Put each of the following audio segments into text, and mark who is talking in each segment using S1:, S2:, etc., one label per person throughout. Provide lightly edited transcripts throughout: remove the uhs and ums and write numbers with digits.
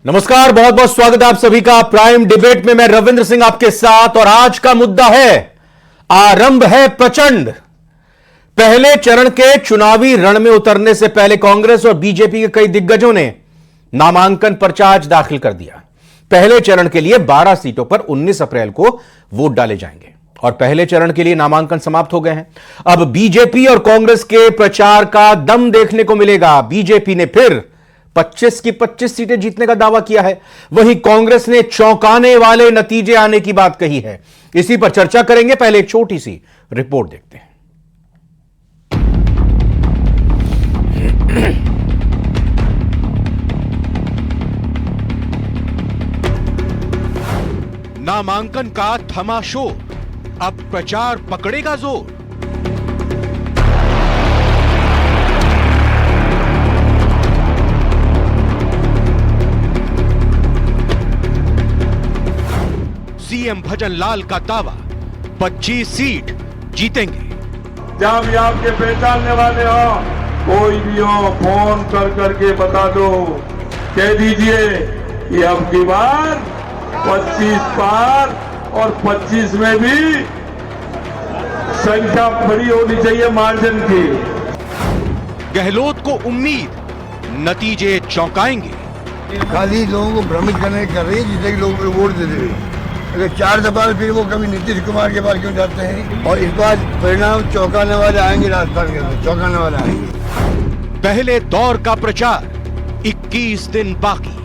S1: नमस्कार, बहुत बहुत स्वागत है आप सभी का प्राइम डिबेट में। मैं रविंद्र सिंह आपके साथ और आज का मुद्दा है आरंभ है प्रचंड। पहले चरण के चुनावी रण में उतरने से पहले कांग्रेस और बीजेपी के कई दिग्गजों ने नामांकन पर्चा आज दाखिल कर दिया। पहले चरण के लिए 12 सीटों पर 19 अप्रैल को वोट डाले जाएंगे और पहले चरण के लिए नामांकन समाप्त हो गए हैं। अब बीजेपी और कांग्रेस के प्रचार का दम देखने को मिलेगा। बीजेपी ने फिर 25 की 25 सीटें जीतने का दावा किया है, वहीं कांग्रेस ने चौंकाने वाले नतीजे आने की बात कही है। इसी पर चर्चा करेंगे। पहले एक छोटी सी रिपोर्ट देखते हैं। नामांकन का थमा शोर, अब प्रचार पकड़ेगा जोर। सीएम भजन लाल का दावा 25 सीट जीतेंगे।
S2: जहां भी आपके पहचानने वाले हो, कोई भी हो, फोन कर करके बता दो, कह दीजिए कि अब की बार 25 पार और 25 में भी संख्या बड़ी होनी चाहिए मार्जिन की।
S1: गहलोत को उम्मीद नतीजे चौंकाएंगे।
S3: खाली लोगों को भ्रमित करने कर रही है, जिससे कि लोग वोट दे दे। अगर 4 दफा फिर वो कभी नीतीश कुमार के पास क्यों जाते हैं? और इस बार परिणाम चौंकाने वाले आएंगे, राजस्थान के अंदर चौंकाने वाले आएंगे।
S1: पहले दौर का प्रचार 21 दिन बाकी।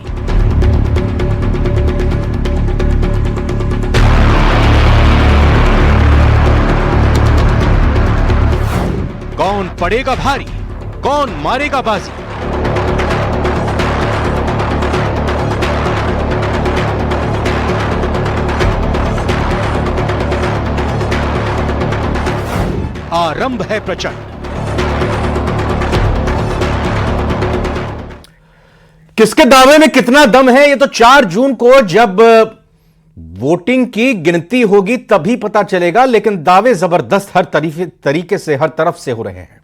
S1: कौन पड़ेगा भारी, कौन मारेगा बाजी? आरंभ है प्रचंड। किसके दावे में कितना दम है, ये तो 4 जून को जब वोटिंग की गिनती होगी तभी पता चलेगा। लेकिन दावे जबरदस्त हर तरीके से हर तरफ से हो रहे हैं।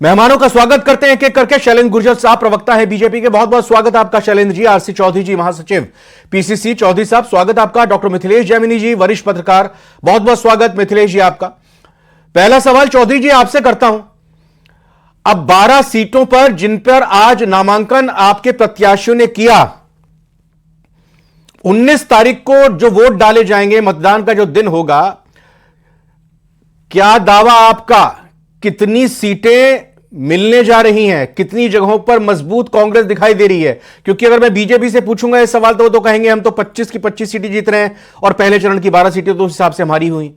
S1: मेहमानों का स्वागत करते हैं एक एक करके। शैलेंद्र गुर्जर साहब प्रवक्ता है बीजेपी के, बहुत बहुत स्वागत आपका शैलेंद्र जी। आरसी चौधरी जी महासचिव पीसीसी, चौधरी साहब स्वागत आपका। डॉक्टर मिथिलेश जैमिनी जी वरिष्ठ पत्रकार, बहुत बहुत स्वागत मिथिलेश जी आपका। पहला सवाल चौधरी जी आपसे करता हूं। अब 12 सीटों पर जिन पर आज नामांकन आपके प्रत्याशियों ने किया, 19 तारीख को जो वोट डाले जाएंगे, मतदान का जो दिन होगा, क्या दावा आपका कितनी सीटें मिलने जा रही हैं? कितनी जगहों पर मजबूत कांग्रेस दिखाई दे रही है? क्योंकि अगर मैं बीजेपी से पूछूंगा ये सवाल तो वो तो कहेंगे हम तो 25 की 25 सीटें जीत रहे हैं और पहले चरण की 12 सीटें तो उस हिसाब से हमारी हुई।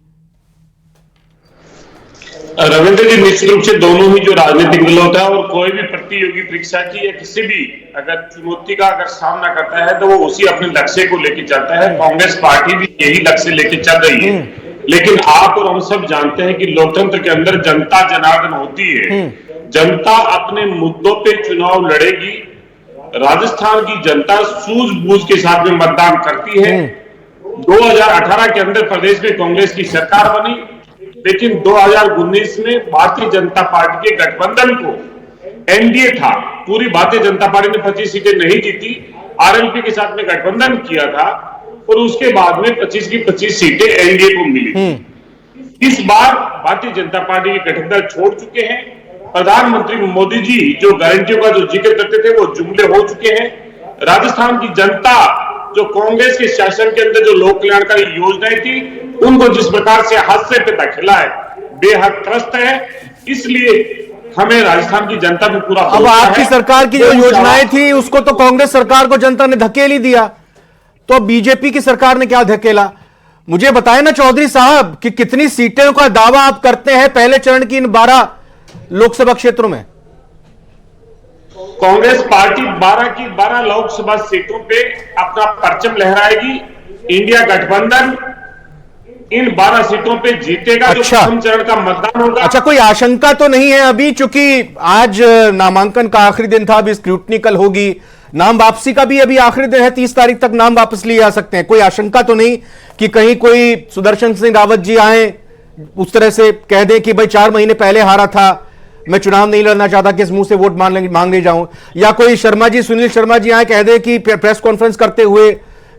S4: रविंद्र जी, निश्चित रूप से दोनों ही जो राजनीतिक दल होता है और कोई भी प्रतियोगी परीक्षा की या किसी भी अगर चुनौती का अगर सामना करता है तो वो उसी अपने लक्ष्य को लेकर चलता है। कांग्रेस पार्टी भी यही लक्ष्य लेकर चल रही है। लेकिन आप और हम सब जानते हैं कि लोकतंत्र के अंदर जनता जनार्दन होती है। जनता अपने मुद्दों पे चुनाव लड़ेगी। राजस्थान की जनता सूझबूझ के साथ में मतदान करती है। 2018 के अंदर प्रदेश में कांग्रेस की सरकार बनी, लेकिन 2019 में भारतीय जनता पार्टी के गठबंधन को एनडीए था, पूरी भारतीय जनता पार्टी ने 25 सीटें नहीं जीती, आरएलपी के साथ में गठबंधन किया था और उसके बाद में 25 की 25 सीटें एनडीए को मिली। इस बार भारतीय जनता पार्टी के गठबंधन छोड़ चुके हैं। प्रधानमंत्री मोदी जी जो गारंटियों का जो जिक्र करते थे वो जुमले हो चुके हैं। राजस्थान की जनता जो कांग्रेस के शासन के अंदर जो लोक कल्याणकारी योजनाएं थी उनको जिस प्रकार से हाथ से पे दखला है, बेहद त्रस्त है। इसलिए हमें राजस्थान की जनता पे पूरा
S1: अब आपकी सरकार की जो योजनाएं थी उसको तो कांग्रेस सरकार को जनता ने धकेल ही दिया, तो बीजेपी की सरकार ने क्या धकेला? मुझे बताएं ना चौधरी साहब कि कितनी सीटों का दावा आप करते हैं पहले चरण की इन 12 लोकसभा क्षेत्रों में?
S4: कांग्रेस पार्टी 12 की 12 लोकसभा सीटों पे अपना परचम लहराएगी। इंडिया गठबंधन इन 12 सीटों पे जीतेगा।
S1: अच्छा।
S4: जो प्रथम चरण का मतदान होगा।
S1: अच्छा, कोई आशंका तो नहीं है अभी, चूंकि आज नामांकन का आखिरी दिन था, अभी स्क्रूटनी कल होगी, नाम वापसी का भी अभी आखिरी दिन है, 30 तारीख तक नाम वापस लिए जा सकते हैं। कोई आशंका तो नहीं कि कहीं कोई सुदर्शन सिंह रावत जी आए उस तरह से कह दें कि भाई 4 महीने पहले हारा था, मैं चुनाव नहीं लड़ना चाहता, किस मुंह से वोट मांगने जाऊं, या कोई शर्मा जी, सुनील शर्मा जी आए कह दे कि प्रेस कॉन्फ्रेंस करते हुए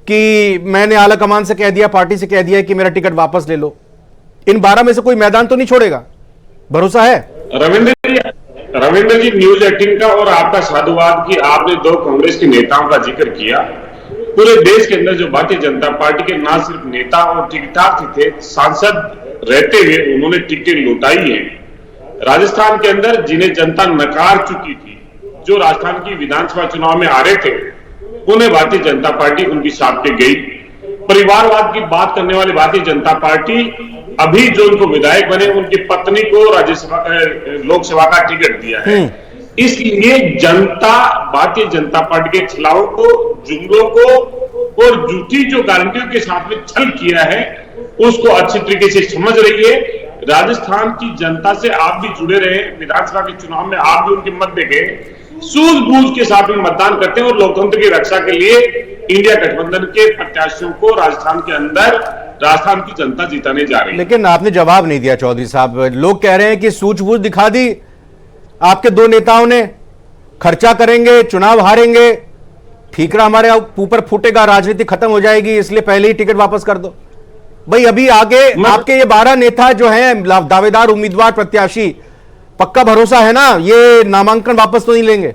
S1: कि मैंने आला कमान से कह दिया, पार्टी से कह दिया कि मेरा टिकट वापस ले लो। इन 12 में से कोई मैदान तो नहीं छोड़ेगा, भरोसा है?
S4: रविंद्र जी, न्यूज 18 का और आपका साधुवाद कि आपने 2 कांग्रेस के नेताओं का जिक्र किया। पूरे देश के अंदर जो भारतीय जनता पार्टी के ना सिर्फ नेता और टिकटार्थी थे, सांसद रहते हुए उन्होंने टिकटें लौटाई है। राजस्थान के अंदर जिन्हें जनता नकार चुकी थी, जो राजस्थान की विधानसभा चुनाव में आ रहे थे, उन्हें भारतीय जनता पार्टी उनकी साथ पे गई। परिवारवाद की बात करने वाली भारतीय जनता पार्टी अभी जो उनको विधायक बने, उनकी पत्नी को राज्यसभा लोकसभा का टिकट दिया है। इसलिए जनता भारतीय जनता पार्टी के खिलाफों को, जुमलों को और झूठी जो गारंटियों के साथ में छल किया है, उसको अच्छी तरीके से समझ रही है। राजस्थान की जनता से आप भी जुड़े रहे, विधानसभा के चुनाव में आप भी उनके मत देखे, सूझबूझ के साथ में मतदान करते हैं और लोकतंत्र की रक्षा के लिए इंडिया गठबंधन के प्रत्याशियों को राजस्थान के अंदर राजस्थान की जनता जिताने जा रही है।
S1: लेकिन आपने जवाब नहीं दिया चौधरी साहब। लोग कह रहे हैं कि सूझबूझ दिखा दी आपके 2 नेताओं ने, खर्चा करेंगे, चुनाव हारेंगे, ठीकरा हमारे ऊपर फूटेगा, राजनीति खत्म हो जाएगी, इसलिए पहले ही टिकट वापस कर दो। भाई अभी आगे आपके ये 12 नेता जो हैं दावेदार उम्मीदवार प्रत्याशी, पक्का भरोसा है ना ये नामांकन वापस तो नहीं लेंगे?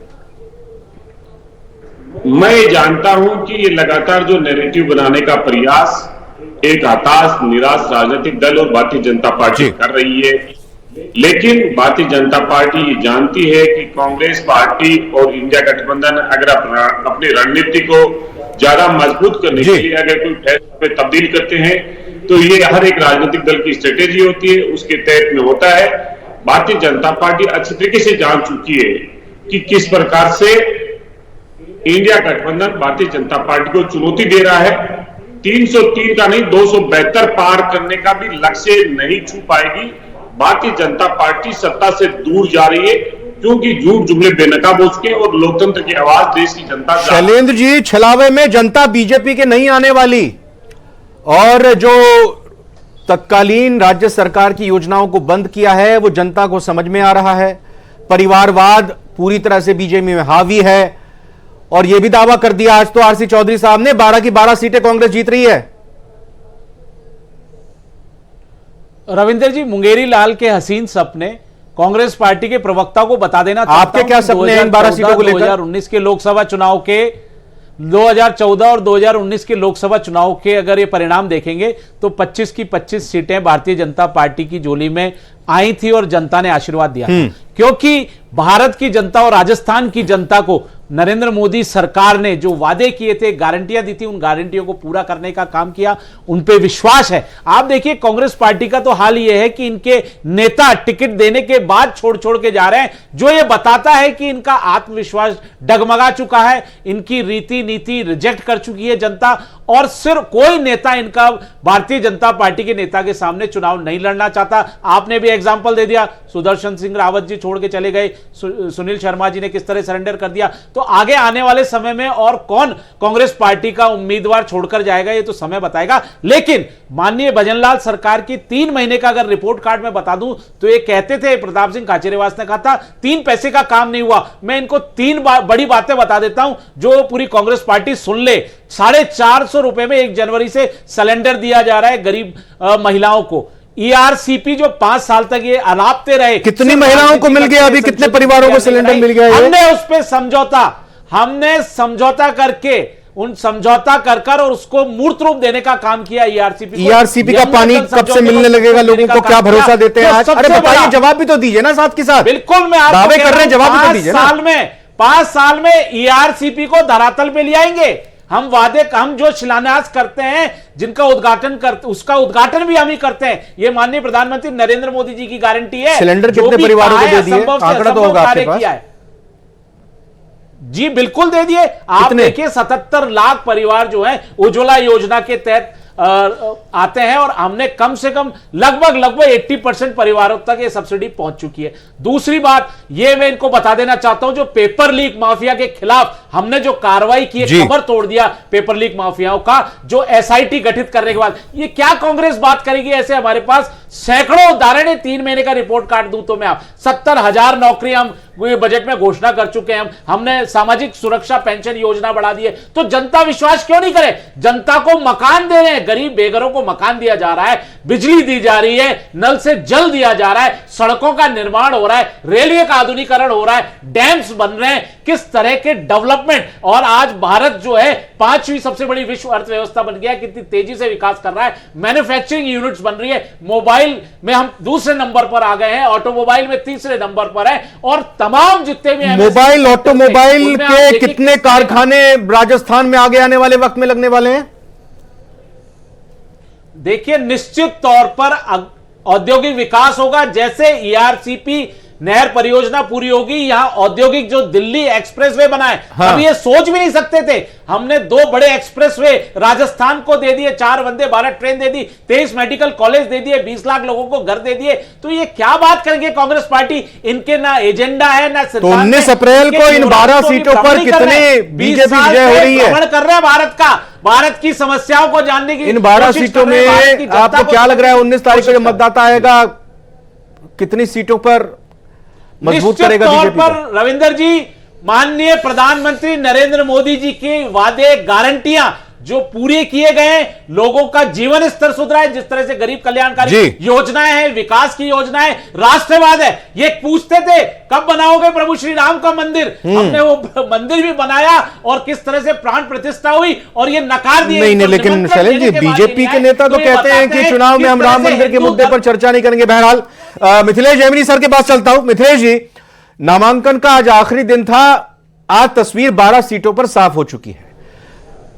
S4: मैं जानता हूं कि ये लगातार जो नैरेटिव बनाने का प्रयास एक हताश निराश राजनीतिक दल और भारतीय जनता पार्टी कर रही है, लेकिन भारतीय जनता पार्टी ये जानती है कि कांग्रेस पार्टी और इंडिया गठबंधन अगर अपनी रणनीति को ज्यादा मजबूत करने के लिए अगर कोई फैसले पे तब्दील करते हैं, तो ये हर एक राजनीतिक दल की स्ट्रेटेजी होती है, उसके तहत में होता है। भारतीय जनता पार्टी अच्छी तरीके से जान चुकी है कि किस प्रकार से इंडिया गठबंधन भारतीय जनता पार्टी को चुनौती दे रहा है। 303 का नहीं, 272 पार करने का भी लक्ष्य नहीं छू पाएगी। भारतीय जनता पार्टी सत्ता से दूर जा रही है, क्योंकि झूठ जुमले बेनकाब हो चुके और लोकतंत्र की आवाज देश की जनता।
S1: शैलेंद्र जी, छलावे में जनता बीजेपी के नहीं आने वाली, और जो तत्कालीन राज्य सरकार की योजनाओं को बंद किया है वो जनता को समझ में आ रहा है। परिवारवाद पूरी तरह से बीजेपी में हावी है, और यह भी दावा कर दिया आज तो आरसी चौधरी साहब ने 12 की 12 सीटें कांग्रेस जीत रही है।
S5: रविंदर जी, मुंगेरी लाल के हसीन सपने कांग्रेस पार्टी के प्रवक्ता को बता देना चाहता हूं।
S1: आपके क्या सपने हैं इन 12 सीटों को लेकर?
S5: 2019 के लोकसभा चुनाव के 2014 और 2019 के लोकसभा चुनाव के अगर ये परिणाम देखेंगे तो 25 की 25 सीटें भारतीय जनता पार्टी की झोली में आई थी और जनता ने आशीर्वाद दिया, क्योंकि भारत की जनता और राजस्थान की जनता को नरेंद्र मोदी सरकार ने जो वादे किए थे, गारंटियां दी थी, उन गारंटियों को पूरा करने का काम किया, उन पे विश्वास है। आप देखिए कांग्रेस पार्टी का तो हाल यह है कि इनके नेता टिकट देने के बाद छोड़ छोड़ के जा रहे हैं, जो ये बताता है कि इनका आत्मविश्वास डगमगा चुका है, इनकी रीति नीति रिजेक्ट कर चुकी है जनता, और सिर्फ कोई नेता इनका भारतीय जनता पार्टी के नेता के सामने चुनाव नहीं लड़ना चाहता। आपने भी एग्जाम्पल दे दिया, सुदर्शन सिंह रावत जी छोड़ के चले गए, सुनील शर्मा जी ने किस तरह सरेंडर कर दिया। तो आगे आने वाले समय में और कौन कांग्रेस पार्टी का उम्मीदवार छोड़कर जाएगा ये तो समय बताएगा। लेकिन माननीय भजनलाल सरकार की 3 महीने का अगर रिपोर्ट कार्ड में बता दूं तो ये कहते थे, प्रताप सिंह खाचरियावास ने कहा था 3 पैसे का काम नहीं हुआ। मैं इनको 3 बड़ी बातें बता देता हूं जो पूरी कांग्रेस पार्टी सुन ले। 450 रुपए में 1 जनवरी से सिलेंडर दिया जा रहा है गरीब महिलाओं को। ईआरसीपी जो 5 साल तक ये अलापते रहे,
S1: कितनी महिलाओं को मिल गया, अभी कितने परिवारों को सिलेंडर मिल गया?
S5: हमने समझौता करके उन समझौता कर और उसको मूर्त रूप देने का काम किया। ईआरसीपी
S1: का पानी कब से मिलने लगेगा, लोगों को क्या भरोसा देते हैं आज? अरे बताइए, जवाब भी तो दीजिए ना साथ के साथ।
S5: बिल्कुल, मैं आपको
S1: दावे कर रहे हैं, जवाब भी तो दीजिए ना।
S5: 5 साल में ईआरसीपी को धरातल पे ले आएंगे। हम जो शिलान्यास करते हैं, जिनका उद्घाटन करते, उसका उद्घाटन भी हम ही करते हैं। ये माननीय प्रधानमंत्री नरेंद्र मोदी जी की गारंटी है।
S1: सिलेंडर कितने परिवारों को दे दिए? आंकड़ा तो होगा आपके पास। जी बिल्कुल दे दिए। आप देखिए 77 लाख परिवार जो हैं उज्ज्वला योजना के तहत आते हैं, और हमने कम से कम लगभग 80% परिवारों तक ये सब्सिडी पहुंच चुकी है। दूसरी बात ये मैं इनको बता देना चाहता हूं, जो पेपर लीक माफिया के खिलाफ हमने जो कार्रवाई की है, खबर तोड़ दिया पेपर लीक माफियाओं का, जो एसआईटी गठित करने के बाद, ये क्या कांग्रेस बात करेगी? ऐसे हमारे पास
S5: सैकड़ों उदाहरण है। 3 महीने का रिपोर्ट कार्ड दूं तो मैं आप 70,000 नौकरी हम बजट में घोषणा कर चुके हैं। हमने सामाजिक सुरक्षा पेंशन योजना बढ़ा दी है। तो जनता विश्वास क्यों नहीं करे? जनता को मकान दे रहे हैं, गरीब बेघरों को मकान दिया जा रहा है, बिजली दी जा रही है, नल से जल दिया जा रहा है, सड़कों का निर्माण हो रहा है, रेलवे का आधुनिकीकरण हो रहा है, डैम्स बन रहे हैं। किस तरह के डेवलपमेंट, और आज भारत जो है 5वीं सबसे बड़ी विश्व अर्थव्यवस्था बन गया, कितनी तेजी से विकास कर रहा है, मैन्युफैक्चरिंग यूनिट्स बन रही है, मोबाइल में हम दूसरे नंबर पर आ गए हैं, ऑटोमोबाइल में तीसरे नंबर पर है, और तमाम जितने भी
S1: मोबाइल ऑटोमोबाइल के कितने कारखाने राजस्थान में आगे आने वाले वक्त में लगने वाले हैं?
S5: देखिए, निश्चित तौर पर औद्योगिक विकास होगा। जैसे ईआरसीपी नहर परियोजना पूरी होगी, यहां औद्योगिक जो दिल्ली एक्सप्रेसवे बना है,
S1: हाँ।
S5: अब ये सोच भी नहीं सकते थे। हमने 2 बड़े एक्सप्रेसवे राजस्थान को दे दिए, 4 वंदे भारत ट्रेन दे दी, 23 मेडिकल कॉलेज दे दिए, 20 लाख लोगों को घर दे दिए। तो ये क्या बात करेंगे कांग्रेस पार्टी? इनके ना एजेंडा है ना
S1: तो 19 अप्रैल को इन 12 सीटों पर कितने बीजेपी विजय हो रही है?
S5: कर रहे हैं भारत का, भारत की समस्याओं को जानने की
S1: इन 12 सीटों में आपको क्या लग रहा है 19 तारीख को जब मतदाता आएगा कितनी सीटों पर मजबूत करेगा बीजेपी को?
S5: रविंदर जी, माननीय प्रधानमंत्री नरेंद्र मोदी जी के वादे गारंटियां जो पूरे किए गए, लोगों का जीवन स्तर सुधरा है, जिस तरह से गरीब कल्याणकारी योजनाएं हैं, विकास की योजनाएं, राष्ट्रवाद है। ये पूछते थे कब बनाओगे प्रभु श्री राम का मंदिर, हमने वो मंदिर भी बनाया, और किस तरह से प्राण प्रतिष्ठा हुई, और ये नकार दिए।
S1: नहीं, लेकिन शैलेश जी, बीजेपी के नेता तो कहते हैं कि चुनाव में हम राम मंदिर के मुद्दे पर चर्चा नहीं करेंगे। बहरहाल मिथिलेश जैमिनी सर के पास चलता हूं। मिथिलेश जी, नामांकन का आज आखिरी दिन था, आज तस्वीर 12 सीटों पर साफ हो चुकी है।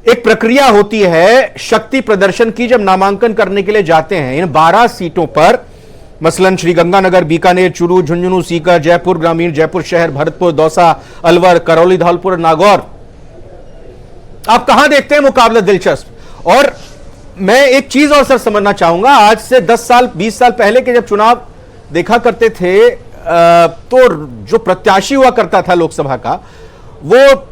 S1: एक प्रक्रिया होती है शक्ति प्रदर्शन की जब नामांकन करने के लिए जाते हैं। इन 12 सीटों पर मसलन श्रीगंगानगर, बीकानेर, चूरू, झुंझुनू, सीकर, जयपुर ग्रामीण, जयपुर शहर, भरतपुर, दौसा, अलवर, करौली, धौलपुर, नागौर, आप कहां देखते हैं मुकाबला दिलचस्प? और मैं एक चीज और सर समझना चाहूंगा, आज से 10 साल 20 साल पहले के जब चुनाव देखा करते थे तो जो प्रत्याशी हुआ करता था लोकसभा का, वो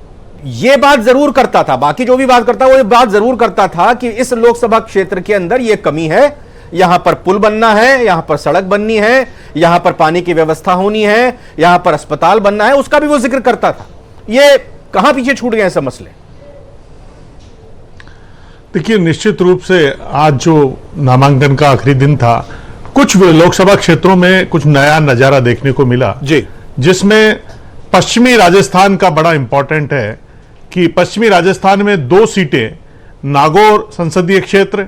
S1: ये बात जरूर करता था, बाकी जो भी बात करता वो ये बात जरूर करता था कि इस लोकसभा क्षेत्र के अंदर ये कमी है, यहां पर पुल बनना है, यहां पर सड़क बननी है, यहां पर पानी की व्यवस्था होनी है, यहां पर अस्पताल बनना है, उसका भी वो जिक्र करता था। ये कहां पीछे छूट गए सब मसले?
S6: देखिए, निश्चित रूप से आज जो नामांकन का आखिरी दिन था, कुछ लोकसभा क्षेत्रों में कुछ नया नजारा देखने को मिला
S1: जी,
S6: जिसमें पश्चिमी राजस्थान का बड़ा इंपॉर्टेंट है कि पश्चिमी राजस्थान में 2 सीटें, नागौर संसदीय क्षेत्र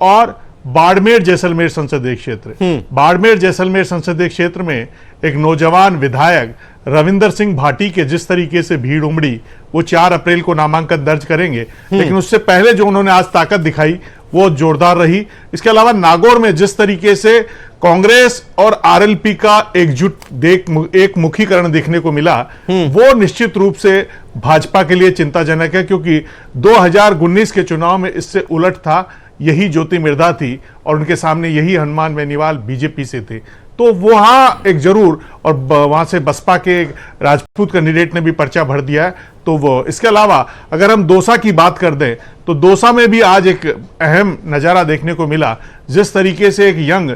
S6: और बाड़मेर जैसलमेर संसदीय क्षेत्र। बाड़मेर जैसलमेर संसदीय क्षेत्र में एक नौजवान विधायक रविंदर सिंह भाटी के जिस तरीके से भीड़ उमड़ी, वो 4 अप्रैल को नामांकन दर्ज करेंगे, लेकिन उससे पहले जो उन्होंने आज ताकत दिखाई वो जोरदार रही। इसके अलावा नागौर में जिस तरीके से कांग्रेस और आरएलपी का एक मुखीकरण देखने को मिला, वो निश्चित रूप से भाजपा के लिए चिंताजनक है, क्योंकि 2019 के चुनाव में इससे उलट था। यही ज्योति मिर्धा थी और उनके सामने यही हनुमान बेनीवाल बीजेपी से थे। तो वहां एक जरूर, और वहां से बसपा के राजपूत कैंडिडेट ने भी पर्चा भर दिया है। तो वो, इसके अलावा अगर हम दौसा की बात कर दें तो दौसा में भी आज एक अहम नजारा देखने को मिला, जिस तरीके से एक यंग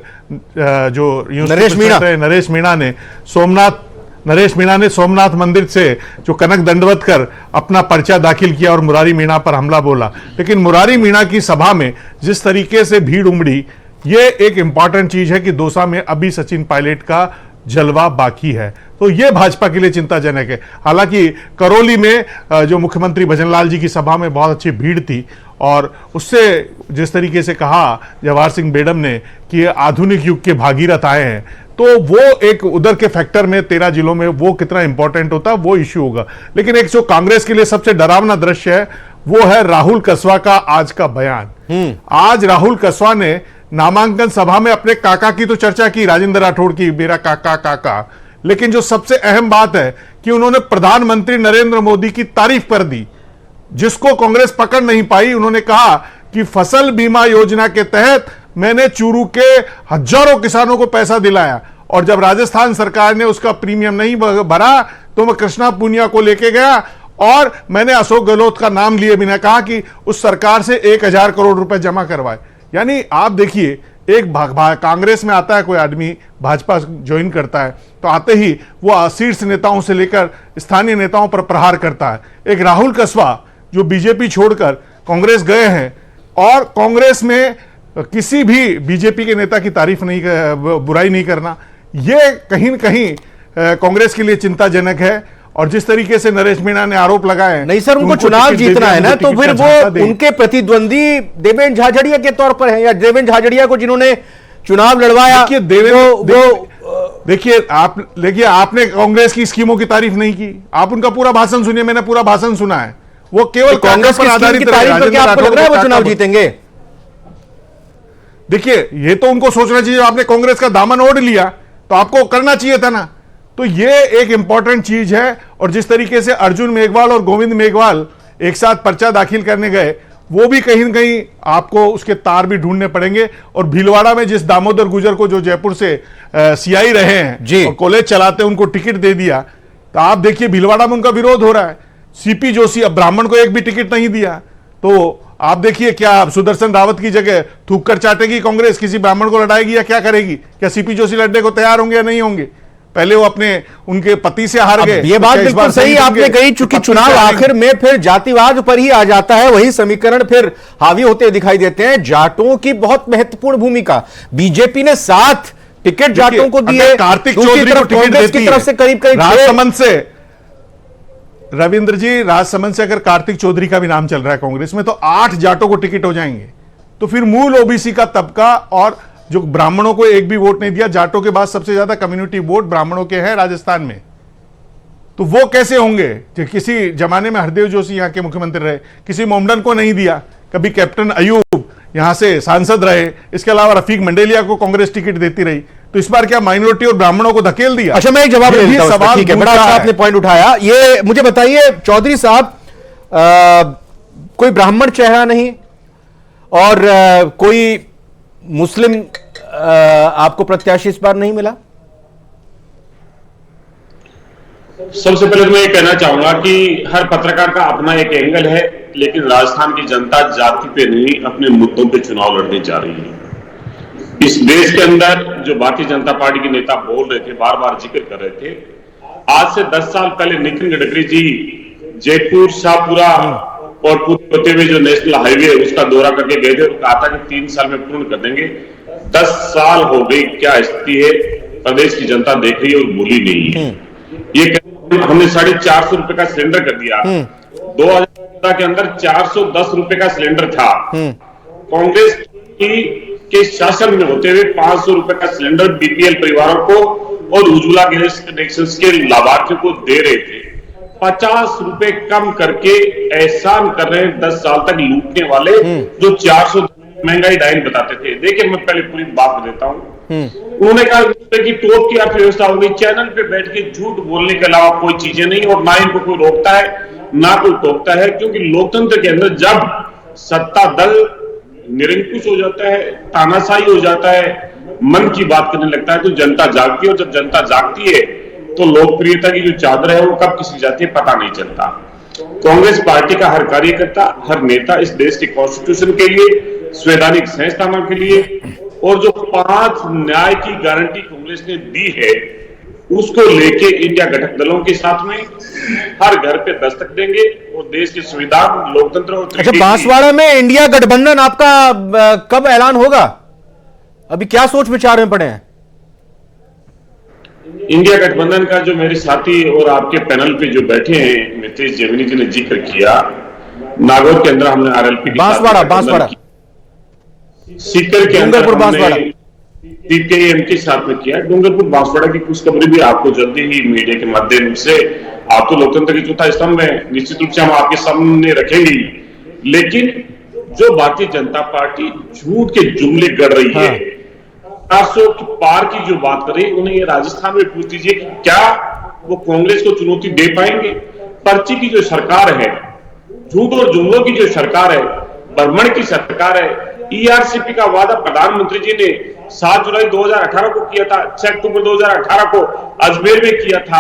S6: जो नरेश मीणा ने सोमनाथ मंदिर से जो कनक दंडवत कर अपना पर्चा दाखिल किया और मुरारी मीणा पर हमला बोला। लेकिन मुरारी मीणा की सभा में जिस तरीके से भीड़ उमड़ी, ये एक इंपॉर्टेंट चीज है कि दौसा में अभी सचिन पायलट का जलवा बाकी है। तो ये भाजपा के लिए चिंताजनक है। हालांकि करौली में जो मुख्यमंत्री भजनलाल जी की सभा में बहुत अच्छी भीड़ थी, और उससे जिस तरीके से कहा जवाहर सिंह बेडम ने कि आधुनिक युग के भागीरथ आए हैं, तो वो एक उधर के फैक्टर में 13 जिलों में वो कितना इंपॉर्टेंट होता है वो इश्यू होगा। लेकिन एक जो कांग्रेस के लिए सबसे डरावना दृश्य है वो है राहुल कसवा का आज का बयान। आज राहुल कसवा ने नामांकन सभा में अपने काका की तो चर्चा की, राजेंद्र राठौड़ की, मेरा काका काका, लेकिन जो सबसे अहम बात है कि उन्होंने प्रधानमंत्री नरेंद्र मोदी की तारीफ कर दी, जिसको कांग्रेस पकड़ नहीं पाई। उन्होंने कहा कि फसल बीमा योजना के तहत मैंने चूरू के हजारों किसानों को पैसा दिलाया, और जब राजस्थान सरकार ने उसका प्रीमियम नहीं भरा तो मैं कृष्णा पूनिया को लेके गया और मैंने अशोक गहलोत का नाम लिए बिना कहा कि उस सरकार से 1000 करोड़ रुपए जमा करवाए। यानी आप देखिए एक कांग्रेस में आता है कोई आदमी, भाजपा ज्वाइन करता है, तो आते ही वो शीर्ष नेताओं से लेकर स्थानीय नेताओं पर प्रहार करता है। एक राहुल कसवा जो बीजेपी छोड़कर कांग्रेस गए हैं और कांग्रेस में किसी भी बीजेपी के नेता की तारीफ नहीं, बुराई नहीं करना, ये कहीं न कहीं कांग्रेस के लिए चिंताजनक है। और जिस तरीके से नरेश मीणा ने आरोप लगाए,
S1: नहीं सर, उनको चुनाव जीतना है ना, तो फिर वो उनके प्रतिद्वंदी देवेंद्र झाझड़िया के तौर पर है, या देवेंद्र झाझड़िया को जिन्होंने चुनाव लड़वाया।
S6: देखिए आपने कांग्रेस की स्कीमों की तारीफ नहीं की, आप उनका पूरा भाषण सुनिए, मैंने पूरा भाषण सुना है, वो केवल
S1: कांग्रेस पर आधारित है। वो चुनाव जीतेंगे?
S6: देखिए, ये तो उनको सोचना चाहिए, आपने कांग्रेस का दामन ओढ़ लिया तो आपको करना चाहिए था ना। तो ये एक इंपॉर्टेंट चीज है। और जिस तरीके से अर्जुन मेघवाल और गोविंद मेघवाल एक साथ पर्चा दाखिल करने गए, वो भी कहीं न कहीं आपको उसके तार भी ढूंढने पड़ेंगे। और भीलवाड़ा में जिस दामोदर गुजर को, जो जयपुर से सीआई रहे हैं और कॉलेज चलाते, उनको टिकट दे दिया, तो आप देखिए भीलवाड़ा में उनका विरोध हो रहा है। सीपी जोशी, अब ब्राह्मण को एक भी टिकट नहीं दिया, तो आप देखिए क्या सुदर्शन रावत की जगह थूक कर चाटेगी कांग्रेस, किसी ब्राह्मण को लड़ाएगी या क्या करेगी? क्या सीपी जोशी लड़ने को तैयार होंगे या नहीं होंगे? पहले वो अपने उनके पति से हार गए।
S1: ये बात बिल्कुल सही आपने कही, चूंकि चुनाव आखिर में फिर जातिवाद पर ही आ जाता है, वही समीकरण फिर हावी होते दिखाई देते हैं। जाटों की बहुत महत्वपूर्ण भूमिका, बीजेपी ने 7 टिकट जाटों को दिए,
S6: कार्तिक चौधरी को टिकट देती
S1: की तरफ से करीब
S6: राजसमंद से, रविंद्र जी, राजसमंद से अगर कार्तिक चौधरी का भी नाम चल रहा है कांग्रेस में, तो 8 जाटों को टिकट हो जाएंगे। तो फिर मूल ओबीसी का तबका और जो ब्राह्मणों को एक भी वोट नहीं दिया, जाटों के बाद सबसे ज्यादा कम्युनिटी वोट ब्राह्मणों के हैं राजस्थान में, तो वो कैसे होंगे? जो किसी जमाने में हरदेव जोशी यहाँ के मुख्यमंत्री रहे, किसी मोमडन को नहीं दिया, कभी कैप्टन अयूब यहां से सांसद रहे, इसके अलावा रफीक मंडेलिया को कांग्रेस टिकट देती रही, तो इस बार क्या माइनॉरिटी और ब्राह्मणों को धकेल दिया?
S1: अच्छा, मैं एक जवाब ले लेता हूं, ठीक है, बड़ा अच्छा आपने पॉइंट उठाया। ये मुझे बताइए चौधरी साहब, कोई ब्राह्मण चेहरा नहीं और कोई मुस्लिम आपको प्रत्याशी इस बार नहीं मिला?
S4: सबसे पहले तो मैं ये कहना चाहूंगा कि हर पत्रकार का अपना एक एंगल है, लेकिन राजस्थान की जनता जाति पे नहीं, अपने मुद्दों पे चुनाव लड़ने जा रही है। इस देश के अंदर जो भारतीय जनता पार्टी के नेता बोल रहे थे, बार बार जिक्र कर रहे थे, आज से 10 साल पहले नितिन गडकरी जी जयपुर, शाहपुरा और पूरे होते हुए जो नेशनल हाईवे है उसका दौरा करके गए थे और कहा था कि 3 साल में पूर्ण कर देंगे। 10 साल हो गई, क्या स्थिति है प्रदेश की जनता देख रही है और भूली नहीं है। ये हमने 450 रुपए का सिलेंडर कर दिया। 2014 के अंदर 410 रुपए का सिलेंडर था। कांग्रेस के शासन में होते हुए 500 रुपए का सिलेंडर बीपीएल परिवारों को और उज्ज्वला गैस कनेक्शन के लाभार्थियों को दे रहे थे। 50 रुपए कम करके एहसान कर रहे हैं 10 साल तक लूटने वाले जो 400 महंगाई डाइन बताते थे। देखिए, मैं पहले पूरी बात देता हूं। उन्होंने कहा कि टॉप की अर्थव्यवस्था हो गई, चैनल पे बैठ के झूठ बोलने के अलावा कोई चीजें नहीं, और ना इनको कोई रोकता है ना कोई टोकता है, क्योंकि लोकतंत्र के अंदर जब सत्ता दल निरंकुश हो जाता है, तानाशाही हो जाता है, मन की बात करने लगता है, तो जनता जागती है। और जब जनता जागती है तो लोकप्रियता की जो चादर है वो कब किसी जाती है पता नहीं चलता। कांग्रेस पार्टी का हर कार्यकर्ता, हर नेता इस देश के कॉन्स्टिट्यूशन के लिए, संवैधानिक संस्थाओं के लिए, और जो 5 न्याय की गारंटी कांग्रेस ने दी है उसको लेके इंडिया घटक दलों के साथ में हर घर पे दस्तक देंगे और देश के संविधान, लोकतंत्र और
S1: अच्छा, बांसवाड़ा में इंडिया गठबंधन आपका कब ऐलान होगा? अभी क्या सोच विचार में पड़े हैं?
S4: इंडिया गठबंधन का जो मेरे साथी और आपके पैनल पे जो बैठे हैं, नितेश जेमिनी जी ने जिक्र किया, नागौर के अंदर हमने आरएलपी
S1: बांसवाड़ा
S4: सीकर के अंदर हमने सीपीआईएम के साथ में किया। डूंगरपुर बांसवाड़ा की खुशखबरी भी आपको जल्दी ही मीडिया के माध्यम से, आप तो लोकतंत्र के चौथा स्तंभ है, निश्चित रूप से हम आपके सामने रखेंगे। लेकिन जो भारतीय जनता पार्टी झूठ के जुमले गढ़ रही है, 400 की पार की जो बात कर रही है, उन्हें ये राजस्थान में पूछ लीजिए कि क्या वो कांग्रेस को चुनौती दे पाएंगे? पर्ची की जो सरकार है, झूठ और जुमलों की जो सरकार है, भ्रमण की सरकार है। ईआरसीपी का वादा प्रधानमंत्री जी ने 7 जुलाई 2018 को किया था, 6 अक्टूबर 2018 को अजमेर में किया था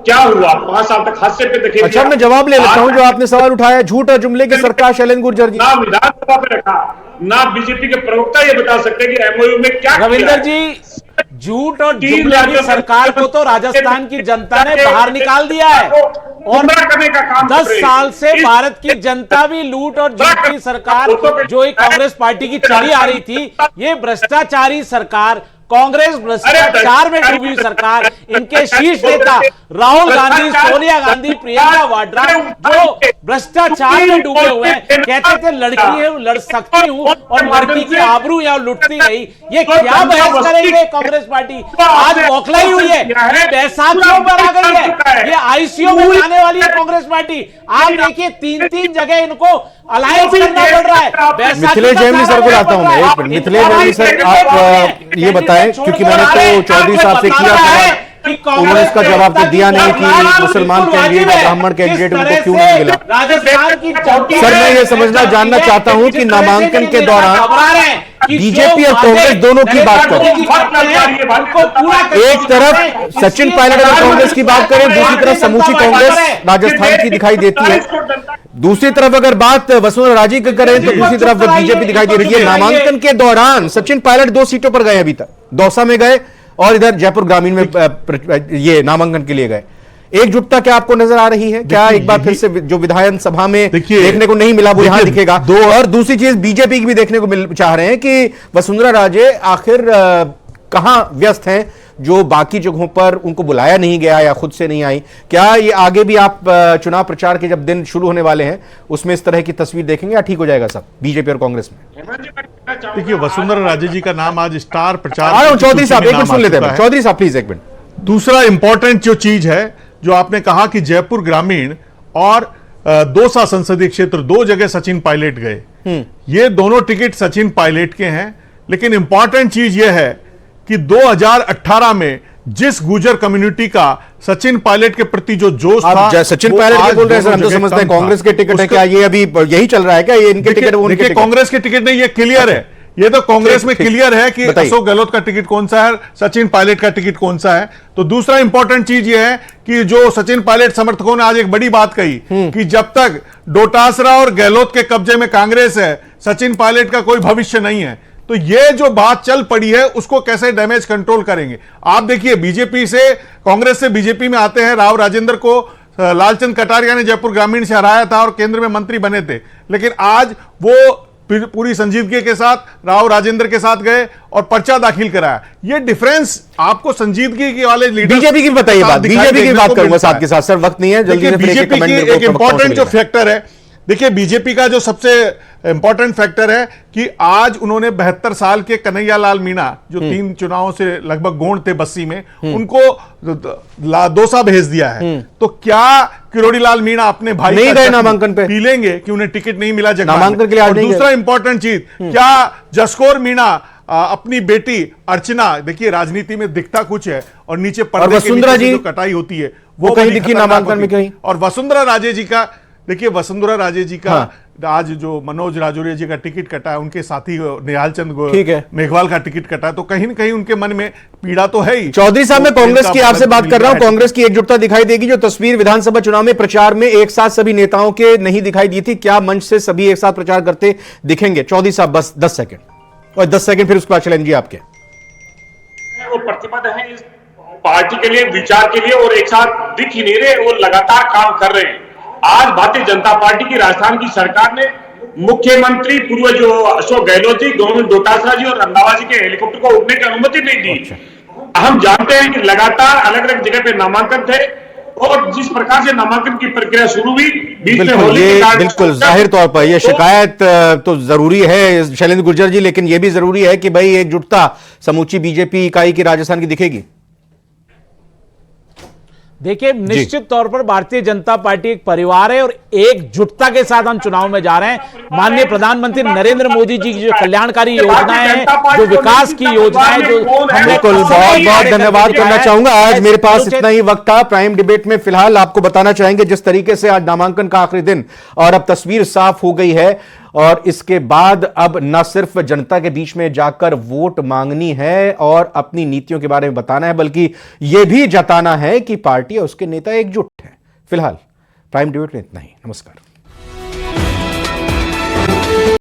S4: क्या हुआ 5 साल तक हादसे पे देखे।
S1: अच्छा, मैं जवाब ले लेता हूं जो आपने सवाल उठाया, झूठ और जुमले की सरकार शैलेंद्र गुर्जर जी।
S4: ना विधानसभा पे रखा, ना बीजेपी के प्रवक्ता ये बता सकते कि एमओयू में क्या
S5: रविंदर जी, झूठ और जुमले की सरकार को तो राजस्थान की जनता ने बाहर निकाल दिया है, और 10 साल से भारत की जनता भी लूट और झूठ की सरकार, जो एक कांग्रेस पार्टी की चली आ रही थी, ये भ्रष्टाचारी सरकार, कांग्रेस भ्रष्टाचार में डूबी हुई सरकार, इनके शीर्ष नेता राहुल गांधी, सोनिया गांधी, प्रियंका वाड्रा जो भ्रष्टाचार में डूबे हुए हैं, कहते थे लड़की है लड़ सकती हूं और लड़की की आबरू या लुटती रही। ये क्या बहस करेंगे कांग्रेस पार्टी? आज बौखलाई हुई है, ये बैसाखियों पर आ गई है, ये आईसीयू में जाने वाली है कांग्रेस पार्टी। आप देखिए 3-3 जगह इनको अलायंस करना पड़ रहा है।
S1: मिथिलेश जैमिनी सर को लाता हूं मैं, एक मिनट। मिथिलेश जैमिनी सर, आप ये बताएं, क्योंकि मैंने तो चौधरी साहब से किया था, उन्होंने इसका जवाब तो दिया नहीं कि मुसलमान कैंडिडेट और ब्राह्मण कैंडिडेट उनको क्यों नहीं मिला। सर, मैं ये समझना जानना चाहता हूं कि नामांकन के दौरान बीजेपी और कांग्रेस दोनों की बात करें, एक तरफ सचिन पायलट अगर कांग्रेस की बात करें, दूसरी तरफ समूची कांग्रेस राजस्थान की दिखाई देती है। दूसरी तरफ अगर बात वसुंधरा राजे की करें तो दूसरी तरफ बीजेपी दिखाई दे रही है। नामांकन के दौरान सचिन पायलट 2 सीटों पर गए, अभी तक दौसा में गए और इधर जयपुर ग्रामीण में ये नामांकन के लिए गए। एकजुटता क्या आपको नजर आ रही है? क्या एक बार फिर से जो विधानसभा में देखने को नहीं मिला वो यहां दिखेगा? और दूसरी चीज बीजेपी की भी देखने को चाह रहे हैं कि वसुंधरा राजे आखिर कहां व्यस्त हैं, जो बाकी जगहों पर उनको बुलाया नहीं गया या खुद से नहीं आई। क्या ये आगे भी आप चुनाव प्रचार के जब दिन शुरू होने वाले हैं उसमें इस तरह की तस्वीर देखेंगे या ठीक हो जाएगा सब बीजेपी और कांग्रेस में?
S6: देखिए, वसुंधरा राजे जी का नाम आज स्टार प्रचार।
S1: चौधरी साहब एक मिनट सुन लेते हैं। चौधरी साहब प्लीज एक मिनट।
S6: दूसरा इंपॉर्टेंट जो चीज है, जो आपने कहा कि जयपुर ग्रामीण और दौसा संसदीय क्षेत्र 2 जगह सचिन पायलट गए, ये दोनों टिकट सचिन पायलट के हैं। लेकिन इंपॉर्टेंट चीज यह है कि 2018 में जिस गुर्जर कम्युनिटी का सचिन पायलट के प्रति जो जोश था,
S1: सचिन पायलट के बोल रहे हैं, हम तो समझते हैं कांग्रेस के टिकट है। क्या ये अभी यही चल रहा है? क्या ये इनके टिकट है, वो उनके टिकट?
S6: कांग्रेस के टिकट नहीं, ये क्लियर है। ये तो कांग्रेस में क्लियर है कि अशोक गहलोत का टिकट कौन सा है, सचिन पायलट का टिकट कौन सा है। तो दूसरा इंपॉर्टेंट चीज ये है कि जो सचिन पायलट समर्थकों ने आज एक बड़ी बात कही कि जब तक डोटासरा और गहलोत के कब्जे में कांग्रेस है, सचिन पायलट का कोई भविष्य नहीं है। तो ये जो बात चल पड़ी है उसको कैसे डैमेज कंट्रोल करेंगे? आप देखिए, बीजेपी से कांग्रेस से बीजेपी में आते हैं, राव राजेंद्र को लालचंद कटारिया ने जयपुर ग्रामीण से हराया था और केंद्र में मंत्री बने थे, लेकिन आज वो पूरी संजीदगी के साथ राव राजेंद्र के साथ गए और पर्चा दाखिल कराया। ये डिफरेंस आपको संजीदगी के वाले लीडर
S1: बीजेपी की बताइए बात, बीजेपी की बात करूंगा साथ के साथ। सर वक्त नहीं है, जल्दी से
S6: बीजेपी की एक इंपॉर्टेंट जो फैक्टर है, देखिए बीजेपी का जो सबसे इंपॉर्टेंट फैक्टर है कि आज उन्होंने 72 साल के कन्हैया लाल मीणा, जो 3 चुनावों से लगभग गौण थे बस्सी में, उनको दौसा भेज दिया है। तो क्या किरोड़ी लाल मीणा अपने भाई
S1: नहीं गए नामांकन पे?
S6: पी लेंगे कि उन्हें टिकट नहीं मिला
S1: नामांकन के लिए?
S6: और दूसरा इंपॉर्टेंट चीज, क्या जसकौर मीणा अपनी बेटी अर्चना, देखिए राजनीति में दिखता कुछ है और नीचे पर्दे के नीचे जो कटाई होती है वो
S1: कहीं दिखी नामांकन में कहीं?
S6: और वसुंधरा राजे जी का, देखिए वसुंधरा राजे जी का आज जो मनोज राजौरिया जी का टिकट कटा है, उनके साथी निहाल चंद मेघवाल का टिकट कटा है, तो कहीं न कहीं उनके मन में पीड़ा तो है ही।
S1: चौधरी साहब, मैं कांग्रेस की आपसे बात कर रहा हूं। कांग्रेस की एकजुटता दिखाई देगी, जो तस्वीर विधानसभा चुनाव में प्रचार में एक साथ सभी नेताओं के नहीं दिखाई दी थी, क्या मंच से सभी एक साथ प्रचार करते दिखेंगे? चौधरी साहब बस 10 सेकंड, और 10 सेकंड फिर उसके बाद चलेंगे आपके।
S4: वो प्रतिबद्ध है इस पार्टी के लिए, विचार के लिए, और एक साथ दिख ही नहीं रहे, वो लगातार काम कर रहे हैं। आज भारतीय जनता पार्टी की राजस्थान की सरकार ने मुख्यमंत्री पूर्व जो अशोक गहलोत जी, गवर्नर डोटासरा जी और रंधावा जी के हेलीकॉप्टर को उड़ने की अनुमति नहीं दी। हम जानते हैं कि लगातार अलग अलग जगह पे नामांकन थे और जिस प्रकार से नामांकन की प्रक्रिया शुरू हुई,
S1: बिल्कुल जाहिर तौर पर यह शिकायत तो जरूरी है शैलेंद्र गुर्जर जी, लेकिन यह भी जरूरी है कि भाई एकजुटता समूची बीजेपी इकाई की राजस्थान की दिखेगी।
S5: देखिए, निश्चित तौर पर भारतीय जनता पार्टी एक परिवार है और एकजुटता के साथ हम चुनाव में जा रहे हैं। माननीय प्रधानमंत्री नरेंद्र मोदी जी की जो कल्याणकारी योजनाएं हैं, जो विकास की योजनाएं, जो
S1: बिल्कुल, बहुत बहुत धन्यवाद करना चाहूंगा। आज मेरे पास इतना ही वक्त था प्राइम डिबेट में। फिलहाल आपको बताना चाहेंगे जिस तरीके से आज नामांकन का आखिरी दिन और अब तस्वीर साफ हो गई है और इसके बाद अब न सिर्फ जनता के बीच में जाकर वोट मांगनी है और अपनी नीतियों के बारे में बताना है, बल्कि यह भी जताना है कि पार्टी और उसके नेता एकजुट हैं। फिलहाल प्राइम डिबेट में इतना ही। नमस्कार।